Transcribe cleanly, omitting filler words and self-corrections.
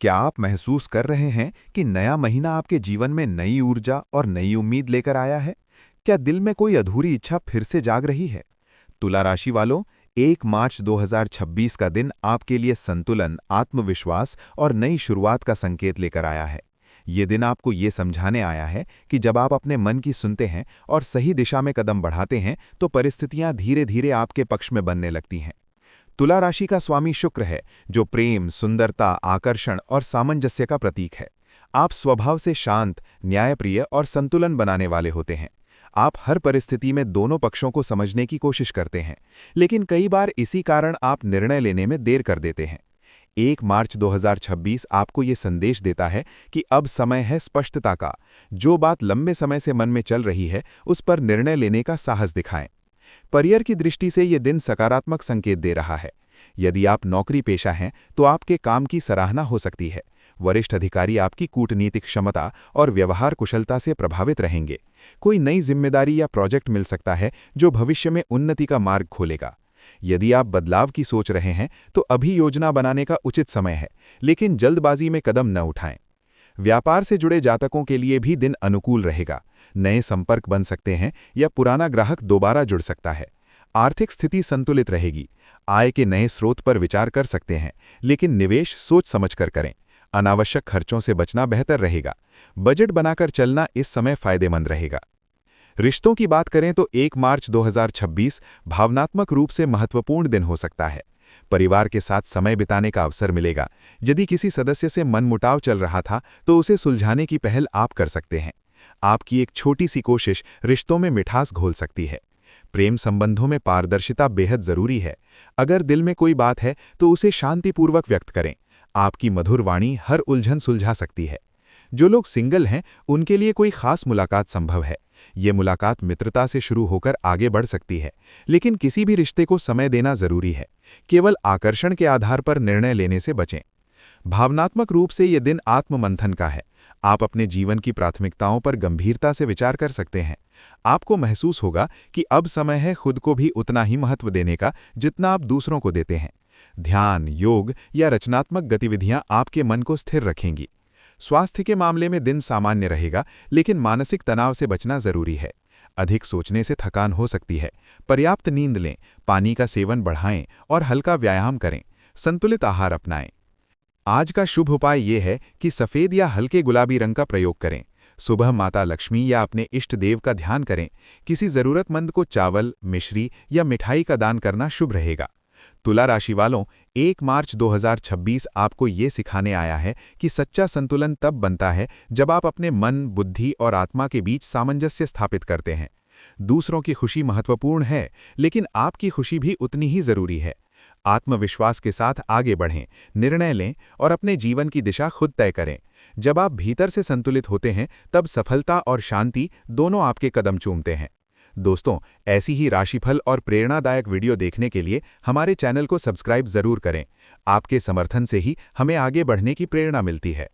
क्या आप महसूस कर रहे हैं कि नया महीना आपके जीवन में नई ऊर्जा और नई उम्मीद लेकर आया है? क्या दिल में कोई अधूरी इच्छा फिर से जाग रही है? तुला राशि वालों, 1 मार्च 2026 का दिन आपके लिए संतुलन, आत्मविश्वास और नई शुरुआत का संकेत लेकर आया है। ये दिन आपको ये समझाने आया है कि जब आप अपने मन की सुनते हैं और सही दिशा में कदम बढ़ाते हैं, तो परिस्थितियां धीरे-धीरे आपके पक्ष में बनने लगती हैं। तुला राशि का स्वामी शुक्र है, जो प्रेम, सुंदरता, आकर्षण और सामंजस्य का प्रतीक है। आप स्वभाव से शांत, न्यायप्रिय और संतुलन बनाने वाले होते हैं। आप हर परिस्थिति में दोनों पक्षों को समझने की कोशिश करते हैं, लेकिन कई बार इसी कारण आप निर्णय लेने में देर कर देते हैं। 1 मार्च 2026 आपको ये संदेश देता है कि अब समय है स्पष्टता का। जो बात लंबे समय से मन में चल रही है, उस पर निर्णय लेने का साहस दिखाएं। करियर की दृष्टि से ये दिन सकारात्मक संकेत दे रहा है। यदि आप नौकरी पेशा हैं, तो आपके काम की सराहना हो सकती है। वरिष्ठ अधिकारी आपकी कूटनीतिक क्षमता और व्यवहार कुशलता से प्रभावित रहेंगे। कोई नई जिम्मेदारी या प्रोजेक्ट मिल सकता है, जो भविष्य में उन्नति का मार्ग खोलेगा। यदि आप बदलाव की सोच रहे हैं, तो अभी योजना बनाने का उचित समय है, लेकिन जल्दबाजी में कदम न उठाएं। व्यापार से जुड़े जातकों के लिए भी दिन अनुकूल रहेगा। नए संपर्क बन सकते हैं या पुराना ग्राहक दोबारा जुड़ सकता है। आर्थिक स्थिति संतुलित रहेगी। आय के नए स्रोत पर विचार कर सकते हैं, लेकिन निवेश सोच समझकर करें। अनावश्यक खर्चों से बचना बेहतर रहेगा। बजट बनाकर चलना इस समय फायदेमंद रहेगा। रिश्तों की बात करें तो 1 मार्च 2026 भावनात्मक रूप से महत्वपूर्ण दिन हो सकता है। परिवार के साथ समय बिताने का अवसर मिलेगा। यदि किसी सदस्य से मनमुटाव चल रहा था, तो उसे सुलझाने की पहल आप कर सकते हैं। आपकी एक छोटी सी कोशिश रिश्तों में मिठास घोल सकती है। प्रेम संबंधों में पारदर्शिता बेहद जरूरी है। अगर दिल में कोई बात है, तो उसे शांतिपूर्वक व्यक्त करें। आपकी मधुर वाणी हर उलझन सुलझा सकती है। जो लोग सिंगल हैं, उनके लिए कोई खास मुलाकात संभव है। ये मुलाकात मित्रता से शुरू होकर आगे बढ़ सकती है, लेकिन किसी भी रिश्ते को समय देना जरूरी है। केवल आकर्षण के आधार पर निर्णय लेने से बचें। भावनात्मक रूप से ये दिन आत्ममंथन का है। आप अपने जीवन की प्राथमिकताओं पर गंभीरता से विचार कर सकते हैं। आपको महसूस होगा कि अब समय है खुद को भी उतना ही महत्व देने का, जितना आप दूसरों को देते हैं। ध्यान, योग या रचनात्मक गतिविधियां आपके मन को स्थिर रखेंगी। स्वास्थ्य के मामले में दिन सामान्य रहेगा, लेकिन मानसिक तनाव से बचना जरूरी है। अधिक सोचने से थकान हो सकती है। पर्याप्त नींद लें, पानी का सेवन बढ़ाएं और हल्का व्यायाम करें। संतुलित आहार अपनाएं। आज का शुभ उपाय ये है कि सफ़ेद या हल्के गुलाबी रंग का प्रयोग करें। सुबह माता लक्ष्मी या अपने इष्ट देव का ध्यान करें। किसी ज़रूरतमंद को चावल, मिश्री या मिठाई का दान करना शुभ रहेगा। तुला राशि वालों, 1 मार्च 2026 आपको ये सिखाने आया है कि सच्चा संतुलन तब बनता है जब आप अपने मन, बुद्धि और आत्मा के बीच सामंजस्य स्थापित करते हैं। दूसरों की खुशी महत्वपूर्ण है, लेकिन आपकी खुशी भी उतनी ही जरूरी है। आत्मविश्वास के साथ आगे बढ़ें, निर्णय लें और अपने जीवन की दिशा खुद तय करें। जब आप भीतर से संतुलित होते हैं, तब सफलता और शांति दोनों आपके कदम चूमते हैं। दोस्तों, ऐसी ही राशिफल और प्रेरणादायक वीडियो देखने के लिए हमारे चैनल को सब्सक्राइब जरूर करें। आपके समर्थन से ही हमें आगे बढ़ने की प्रेरणा मिलती है।